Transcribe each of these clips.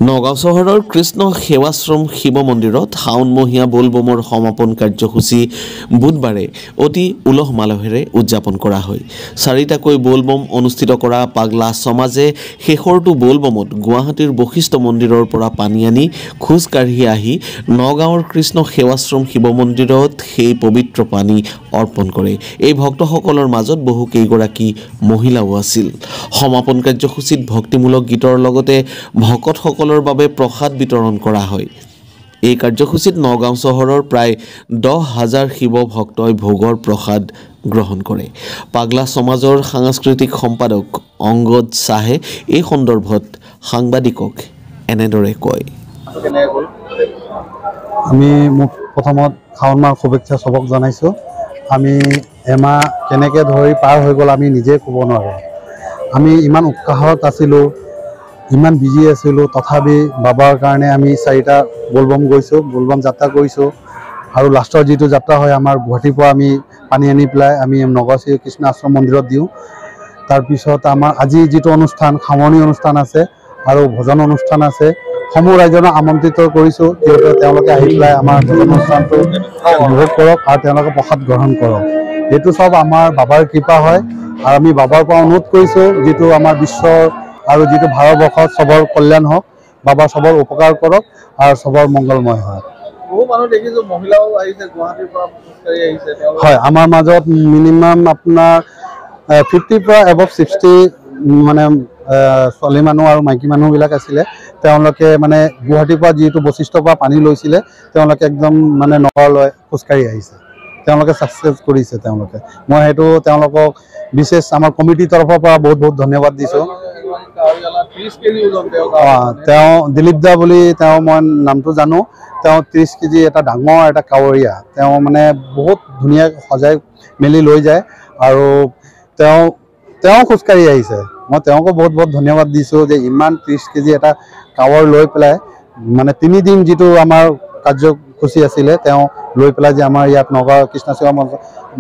নগাঁও চহৰৰ কৃষ্ণ সেৱাশ্ৰম শিৱ মন্দিৰত শাওণমহীয়া বোলবমৰ সমাপন কাৰ্যসূচী বুধবাৰে অতি উলহ মালহেৰে উদযাপন কৰা হয়। চাৰিটাকৈ বোলবম অনুষ্ঠিত কৰা পাগলা সমাজে শেষৰটো বোলবমত গুৱাহাটীৰ বশিষ্ঠ মন্দিৰৰ পৰা পানী আনি খোজ কাঢ়ি আহি নগাঁৱৰ কৃষ্ণ সেৱাশ্ৰম শিৱ মন্দিৰত সেই পবিত্ৰ পানী অৰ্পণ কৰে। এই ভক্তসকলৰ মাজত বহু কেইগৰাকী মহিলাও আছিল। সমাপন কাৰ্যসূচীত ভক্তিমূলক গীতৰ লগতে ভকতসকলৰ বাবে প্ৰসাদ বিতৰণ কৰা হয়। এই কাৰ্যসূচীত নগাঁও চহৰৰ প্ৰায় 10,000 শিৱ ভক্তই ভোগৰ প্ৰসাদ গ্ৰহণ কৰে। পাগলা সমাজৰ সাংস্কৃতিক সম্পাদক অংগদ শাহে এই সন্দৰ্ভত সাংবাদিকক এনেদৰে কয়। আমি প্ৰথমত শাওণ মাহৰ শুভেচ্ছা সবক জনাইছোঁ। আমি এমাহ কেনেকৈ ধৰি পাৰ হৈ গ'ল আমি নিজে ক'ব নোৱাৰোঁ। আমি ইমান উৎসাহত আছিলোঁ, ইমান বিজি আছিলোঁ, তথাপি বাবাৰ কাৰণে আমি 4টা বোলবম গৈছোঁ, বোলবম যাত্ৰা কৰিছোঁ। আৰু লাষ্টৰ যিটো যাত্ৰা হয় আমাৰ গুৱাহাটীৰ পৰা আমি পানী আনি পেলাই আমি নগাঁও শ্ৰীকৃষ্ণ আশ্ৰম মন্দিৰত দিওঁ। তাৰপিছত আমাৰ আজি যিটো অনুষ্ঠান সামৰণি অনুষ্ঠান আছে আৰু ভজন অনুষ্ঠান আছে, সমূহ ৰাইজক আমন্ত্ৰিত কৰিছোঁ। তেওঁলোকে আহি পেলাই আমাৰ ভজন অনুষ্ঠানটো উপভোগ কৰক আৰু তেওঁলোকে প্ৰসাদ গ্ৰহণ কৰক। এইটো চব আমাৰ বাবাৰ কৃপা হয় আৰু আমি বাবাৰ পৰা অনুৰোধ কৰিছোঁ যিটো আমাৰ বিশ্বৰ আৰু যিটো ভাৰতবৰ্ষত সবৰ কল্যাণ হওক, বাবা সবৰ উপকাৰ কৰক আৰু সবৰ মংগলময় হওক। হয়, আমাৰ মাজত মিনিমাম আপোনাৰ 50 পৰা এবভ 60 মানে ছোৱালী মানুহ আৰু মাইকী মানুহবিলাক আছিলে। তেওঁলোকে মানে গুৱাহাটীৰ পৰা যিটো বশিষ্ঠৰ পৰা পানী লৈছিলে, তেওঁলোকে একদম মানে নগাঁৱলৈ খোজকাঢ়ি আহিছে। তেওঁলোকে ছাকচেছ কৰিছে। মই সেইটো তেওঁলোকক বিশেষ আমাৰ কমিটিৰ তৰফৰ পৰা বহুত বহুত ধন্যবাদ দিছোঁ। তেওঁ দিলীপ দা বুলি মই নামটো জানো। তেওঁ 30 কেজি এটা ডাঙৰ এটা কাৱৰীয়া, তেওঁ মানে বহুত ধুনীয়াকৈ সজাই মেলি লৈ যায় আৰু তেওঁ খোজকাঢ়ি আহিছে। মই তেওঁকো বহুত বহুত ধন্যবাদ দিছোঁ যে ইমান 30 কেজি এটা কাৱৰ লৈ পেলাই মানে 3 দিন যিটো আমাৰ কাৰ্যসূচী আছিলে তেওঁ লৈ পেলাই যে আমাৰ ইয়াত নগাঁও কৃষ্ণ সেৱা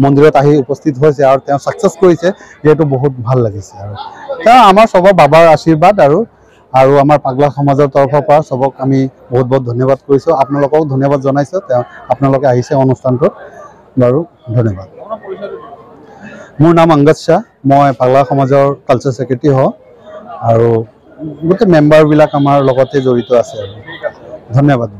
মন্দিৰত আহি উপস্থিত হৈছে আৰু তেওঁ ছাকচেছ কৰিছে, যিহেতু বহুত ভাল লাগিছে। আৰু তেওঁ আমাৰ সবৰ বাবাৰ আশীৰ্বাদ আৰু আমাৰ পাগলা সমাজৰ তৰফৰ পৰা সবক আমি বহুত বহুত ধন্যবাদ কৰিছোঁ। আপোনালোকক ধন্যবাদ জনাইছোঁ। আপোনালোকে আহিছে অনুষ্ঠানটোত, বাৰু ধন্যবাদ। মোৰ নাম অংগদ শাহ, মই পাগলা সমাজৰ কালচাৰ ছেক্ৰেটাৰী হওঁ আৰু গোটেই মেম্বাৰবিলাক আমাৰ লগতে জড়িত আছে আৰু ধন্যবাদ।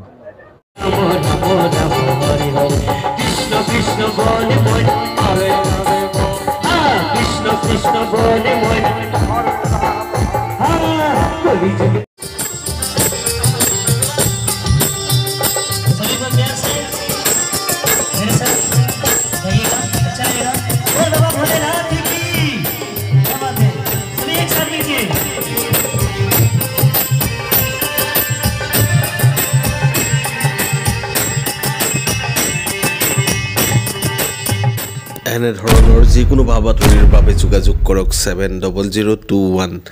এনেধৰণৰ যিকোনো বা বাতৰিৰ বাবে যোগাযোগ কৰক 700221